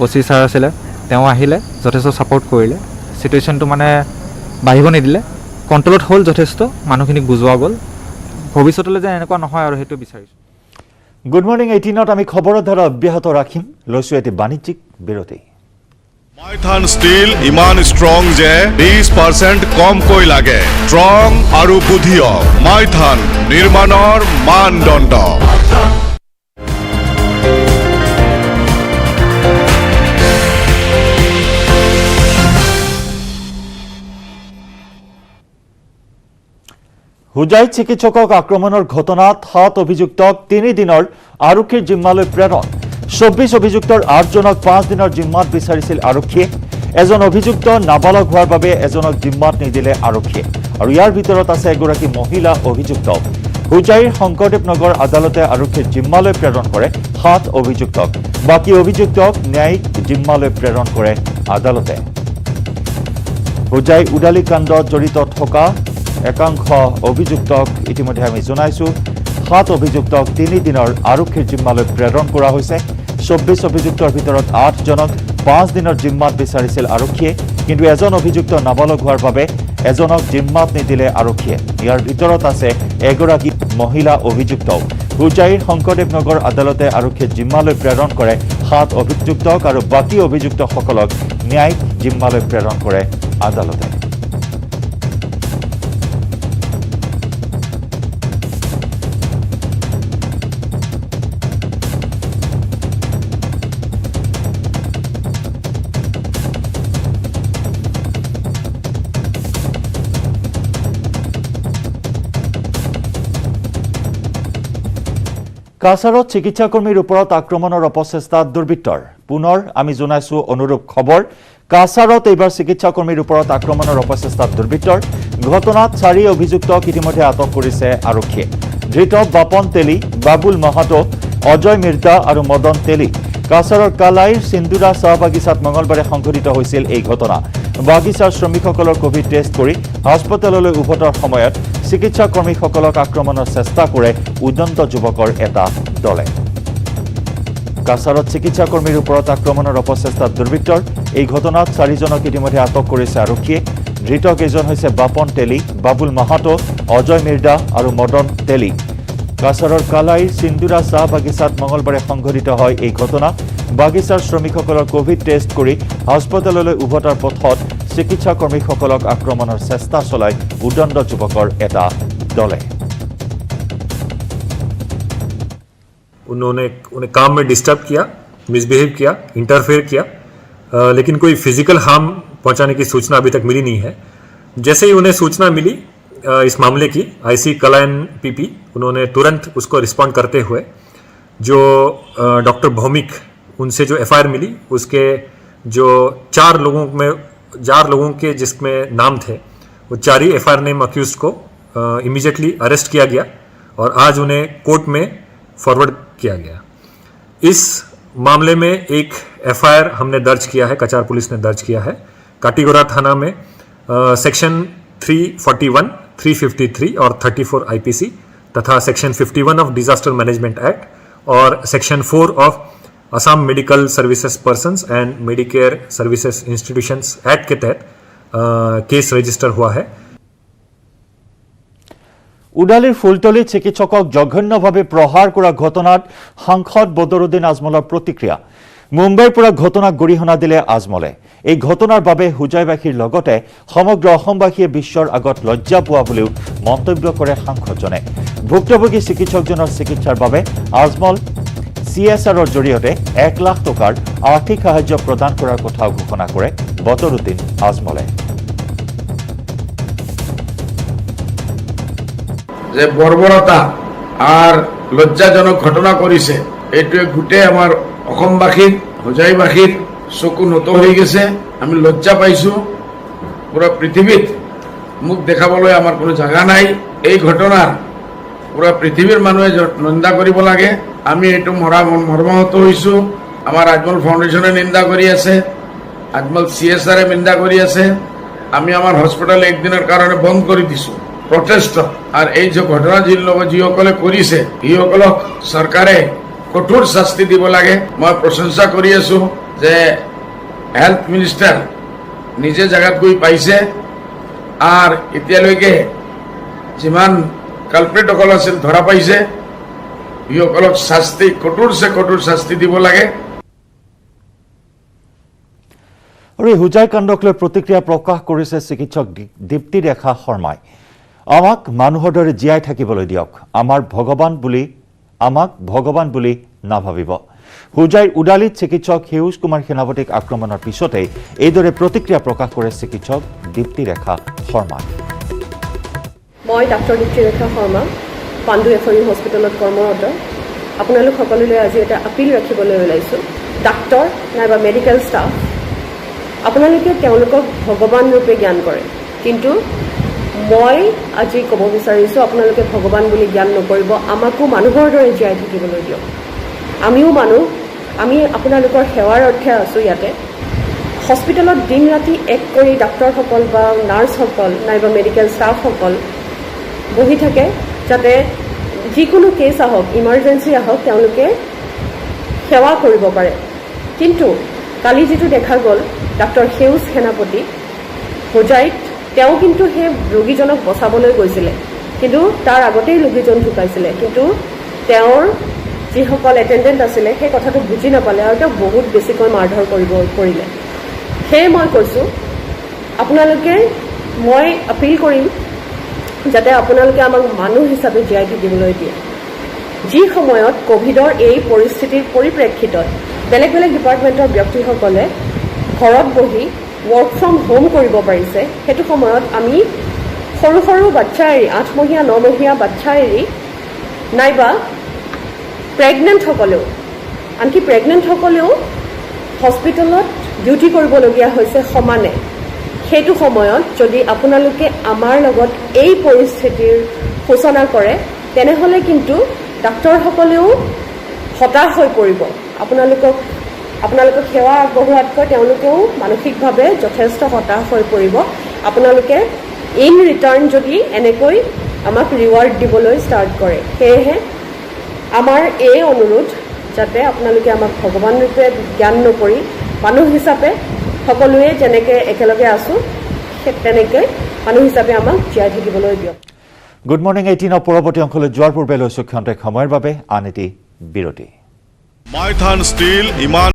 OC ছাৰ আছিলে তেওঁ আহিলে যথেষ্ট ছাপৰ্ট কৰিলে চিটুৱেশ্যনটো মানে বাঢ়িব নিদিলে কণ্ট্ৰলত হ'ল যথেষ্ট মানুহখিনিক বুজোৱা গ'ল ভৱিষ্যতলৈ যে এনেকুৱা নহয় আৰু সেইটো বিচাৰিছোঁ গুড মৰ্নিং 18ত আমি খবৰৰ ধাৰা অব্যাহত ৰাখিম লৈছোঁ এটি বাণিজ্যিক বিৰতি মাইথান ষ্টিল ইমান ষ্ট্ৰং যে 20% কমকৈ লাগে ষ্ট্ৰং আৰু বুদ্ধিয় মাইথান নিৰ্মাণৰ মানদণ্ড হুজাইত চিকিৎসকক আক্ৰমণৰ ঘটনাত 7 অভিযুক্তক 3 দিনৰ আৰক্ষীৰ জিম্মালৈ প্ৰেৰণ 24 অভিযুক্তৰ 8জনক 5 দিনৰ জিম্মাত বিচাৰিছিল আৰক্ষীয়ে এজন অভিযুক্ত নাবালক হোৱাৰ বাবে এজনক জিম্মাত নিদিলে আৰক্ষীয়ে আৰু ইয়াৰ ভিতৰত আছে এগৰাকী মহিলা অভিযুক্ত হুজাইৰ শংকৰদেৱ নগৰ আদালতে আৰক্ষীৰ জিম্মালৈ প্ৰেৰণ কৰে 7 অভিযুক্তক বাকী অভিযুক্তক ন্যায়িক জিম্মালৈ প্ৰেৰণ কৰে আদালতে হুজাই উদালি কাণ্ডত জড়িত থকা একাংশ অভিযুক্তক ইতিমধ্যে আমি জনাইছোঁ 7 অভিযুক্তক 3 দিনৰ আৰক্ষীৰ জিম্মালৈ প্ৰেৰণ কৰা হৈছে 24 অভিযুক্তৰ ভিতৰত 8 জনক 5 দিনৰ জিম্মাত বিচাৰিছিল আৰক্ষীয়ে কিন্তু এজন অভিযুক্ত নাবালক হোৱাৰ বাবে এজনক জিম্মাত নিদিলে আৰক্ষীয়ে ইয়াৰ ভিতৰত আছে এগৰাকী মহিলা অভিযুক্ত হুজাইৰ শংকৰদেৱ নগৰ আদালতে আৰক্ষীৰ জিম্মালৈ প্ৰেৰণ কৰে 7 অভিযুক্তক আৰু বাকী অভিযুক্তসকলক ন্যায়িক জিম্মালৈ প্ৰেৰণ কৰে আদালতে কাছাৰত চিকিৎসাকৰ্মীৰ ওপৰত আক্ৰমণৰ অপচেষ্টাত দুৰ্বৃত্তৰ পুনৰ আমি জনাইছো অনুৰূপ খবৰ কাছাৰত এইবাৰ চিকিৎসাকৰ্মীৰ ওপৰত আক্ৰমণৰ অপচেষ্টাত দুৰ্বৃত্তৰ ঘটনাত 4 অভিযুক্তক ইতিমধ্যে আটক কৰিছে আৰক্ষীয়ে ধৃত বাপন তেলি বাবুল মাহাতো অজয় মিৰ্জা আৰু মদন তেলি কাছাৰৰ কালাইৰ সিন্দুৰা চাহ বাগিচাত মঙলবাৰে সংঘটিত হৈছিল এই ঘটনা বাগিচাৰ শ্ৰমিকসকলৰ কোভিড টেষ্ট কৰি হাস্পতাললৈ উভতাৰ সময়ত চিকিৎসাকৰ্মীসকলক আক্ৰমণৰ চেষ্টা কৰে উদন্ত যুৱকৰ এটা দলে কাছাৰত চিকিৎসাকৰ্মীৰ ওপৰত আক্ৰমণৰ অপচেষ্টাত দুৰ্বৃত্তৰ এই ঘটনাত 4 জনক ইতিমধ্যে আটক কৰিছে আৰক্ষীয়ে ধৃত কেইজন হৈছে বাপন তেলি বাবুল মাহাতো অজয় মিৰ্জা আৰু মদন তেলি কাছাৰৰ কালাইৰ সিন্দুৰা চাহ বাগিচাত মঙলবাৰে সংঘটিত হয় এই ঘটনা বাগিচাৰ শ্ৰমিকসকলৰ কোভিড টেষ্ট কৰি হাস্পতাললৈ উভতাৰ পথত চিকিৎসাকৰ্মীসকলক আক্ৰমণৰ চেষ্টা চলাই উদণ্ড যুৱকৰ এটা দলে उन्होंने उन्हें काम में डिस्टर्ब किया मिसबिहेव किया इंटरफेयर किया लेकिन कोई फिजिकल हार्म पहुंचाने की सूचना अभी तक मिली नहीं है जैसे ही उन्हें सूचना मिली इस मामले की आईसी कलायन पीपी उन्होंने तुरंत उसको रिस्पॉन्ड करते हुए जो डॉक्टर भौमिक उनसे जो एफआईआर मिली उसके जो 4 लोगों के जिसमें नाम थे वो 4 ही एफआईआर नेम अक्यूज्ड को इमीडिएटली अरेस्ट किया गया और आज उन्हें कोर्ट में फॉरवर्ड किया गया इस मामले में एक एफआईआर हमने दर्ज किया है कचार पुलिस ने दर्ज किया है काटीगोरा थाना में सेक्शन 341 353 और 34 आईपीसी तथा section 51 of disaster management act और section 4 of Assam medical services persons and medicare services institutions act के तहत केस रजिस्टर हुआ है উডালিৰ ফুলতলীত চিকিৎসকক জঘন্যভাৱে প্ৰহাৰ কৰা ঘটনাত সাংসদ বদৰুদ্দিন আজমলৰ প্ৰতিক্ৰিয়া মুম্বাইৰ পৰা ঘটনাক গৰিহণা দিলে আজমলে এই ঘটনাৰ বাবে হুজাইবাসীৰ লগতে সমগ্ৰ অসমবাসীয়ে বিশ্বৰ আগত লজ্জা পোৱা বুলিও মন্তব্য কৰে সাংসদজনে ভুক্তভোগী চিকিৎসকজনৰ চিকিৎসাৰ বাবে আজমল সিএসআৰৰ জৰিয়তে 1 লাখ টকাৰ আৰ্থিক সাহায্য প্ৰদান কৰাৰ কথা ঘোষণা কৰে বদৰুদ্দিন আজমলে যে বৰ্বৰতা আৰ লজ্জাজনক ঘটনা কৰিছে এইটোৱে গোটেই আমাৰ অসমবাসীৰ হোজাইবাসীৰ চকু নত হৈ গৈছে আমি লজ্জা পাইছো পুৰা পৃথিবীত মুখ দেখাবলৈ আমাৰ কোনো জায়গা নাই এই ঘটনাৰ পুৰা পৃথিবীৰ মানুহে নিন্দা কৰিব লাগে আমি এইটো মৰ্মাহত হৈছো আমাৰ আজমল ফাউণ্ডেশ্যনে নিন্দা কৰি আছে আজমল সিএসআৰ নিন্দা কৰি আছে আমি আমাৰ হস্পিটাল একদিনৰ কাৰণে বন্ধ কৰি দিছো প্ৰটেস্ট আৰ এই যে ঘটনা যিসকলে কৰিছে ইসকলক চৰকাৰে কঠোৰ শাস্তি দিব লাগে মই প্ৰশংসা কৰি আছো যে হেলথ মিনিষ্টাৰ নিজে জায়গাত গৈ পাইছে আৰ এতিয়ালৈকে যিমান কালপ্ৰিটসকল আছিল ধৰা পাইছে ইসকলক শাস্তি কঠোৰ শাস্তি দিব লাগে আৰু হুজাই কাণ্ডক লৈ প্ৰতিক্ৰিয়া প্ৰকাশ কৰিছে চিকিৎসক দীপ্তি ৰেখা শৰ্মাই আমাক মানুহৰ দৰে জীয়াই থাকিবলৈ দিয়ক আমাৰ ভগৱান বুলি নাভাবিব হুজাইৰ উডালিত চিকিৎসক হেউজ কুমাৰ সেনাপতিক আক্ৰমণৰ পিছতে এইদৰে প্ৰতিক্ৰিয়া প্ৰকাশ কৰে চিকিৎসক দীপ্তি ৰেখা শৰ্মা মই ডাক্তৰ দীপ্তি ৰেখা শৰ্মা পাণ্ডু এফৰি হস্পিটেলত কৰ্মৰত আপোনালোক সকলোলৈ আজি এটা আপিল ৰাখিবলৈ ওলাইছোঁ ডাক্তৰ নাইবা মেডিকেল ষ্টাফ আপোনালোকে তেওঁলোকক ভগৱান ৰূপে জ্ঞান কৰে কিন্তু মই আজি ক'ব বিচাৰিছোঁ আপোনালোকে ভগৱান বুলি জ্ঞান নকৰিব আমাকো মানুহৰ দৰে জীয়াই থাকিবলৈ দিয়ক আমিও মানুহ আমি আপোনালোকৰ সেৱাৰ অৰ্থে আছোঁ ইয়াতে হস্পিটেলত দিন ৰাতি এক কৰি ডাক্তৰসকল বা নাৰ্ছসকল নাইবা মেডিকেল ষ্টাফসকল বহি থাকে যাতে যিকোনো কেছ আহক ইমাৰ্জেঞ্চি আহক তেওঁলোকে সেৱা কৰিব পাৰে কিন্তু কালি যিটো দেখা গ'ল ডাক্তৰ হেউজ সেনাপতি হোজাইত তেওঁ কিন্তু সেই ৰোগীজনক বচাবলৈ গৈছিলে কিন্তু তাৰ আগতেই ৰোগীজন ঢুকাইছিলে কিন্তু তেওঁৰ যিসকল এটেণ্ডেণ্ট আছিলে সেই কথাটো বুজি নাপালে আৰু তেওঁ বহুত বেছিকৈ মাৰধৰ কৰিলে সেয়ে মই কৈছোঁ আপোনালোকে মই আপিল কৰিম যাতে আপোনালোকে আমাক মানুহ হিচাপে জীয়াই থাকিবলৈ দিয়ে যি সময়ত কোভিডৰ এই পৰিস্থিতিৰ পৰিপ্ৰেক্ষিতত বেলেগ বেলেগ ডিপাৰ্টমেণ্টৰ ব্যক্তিসকলে ঘৰত বহি ৱৰ্ক ফ্ৰম হোম কৰিব পাৰিছে সেইটো সময়ত আমি সৰু সৰু বাচ্চা এৰি 8 মহীয়া 9 মহীয়া বাচ্চা এৰি নাইবা প্ৰেগনেণ্টসকলেও আনকি প্ৰেগনেণ্টসকলেও হস্পিটেলত ডিউটি কৰিবলগীয়া হৈছে সমানে সেইটো সময়ত যদি আপোনালোকে আমাৰ লগত এই পৰিস্থিতিৰ সূচনা কৰে তেনেহ'লে কিন্তু ডাক্তৰসকলেও হতাশ হৈ পৰিব আপোনালোকক সেৱা আগবঢ়োৱাতকৈ তেওঁলোকেও মানসিকভাৱে যথেষ্ট হতাশ হৈ পৰিব আপোনালোকে ইন ৰিটাৰ্ণ যদি এনেকৈ আমাক ৰিৱাৰ্ড দিবলৈ ষ্টাৰ্ট কৰে সেয়েহে আমাৰ এই অনুৰোধ যাতে আপোনালোকে আমাক ভগৱান ৰূপে জ্ঞান নকৰি মানুহ হিচাপে সকলোৱে যেনেকৈ একেলগে আছোঁ তেনেকৈ মানুহ হিচাপে আমাক জীয়াই থাকিবলৈ দিয়ক গুড মৰ্ণিং 18 পৰৱৰ্তী অংশলৈ যোৱাৰ পূৰ্বে লৈছোঁ ক্ষন্তেক সময়ৰ বাবে আন এটি বিৰতি মাইথান ষ্টীল ইমান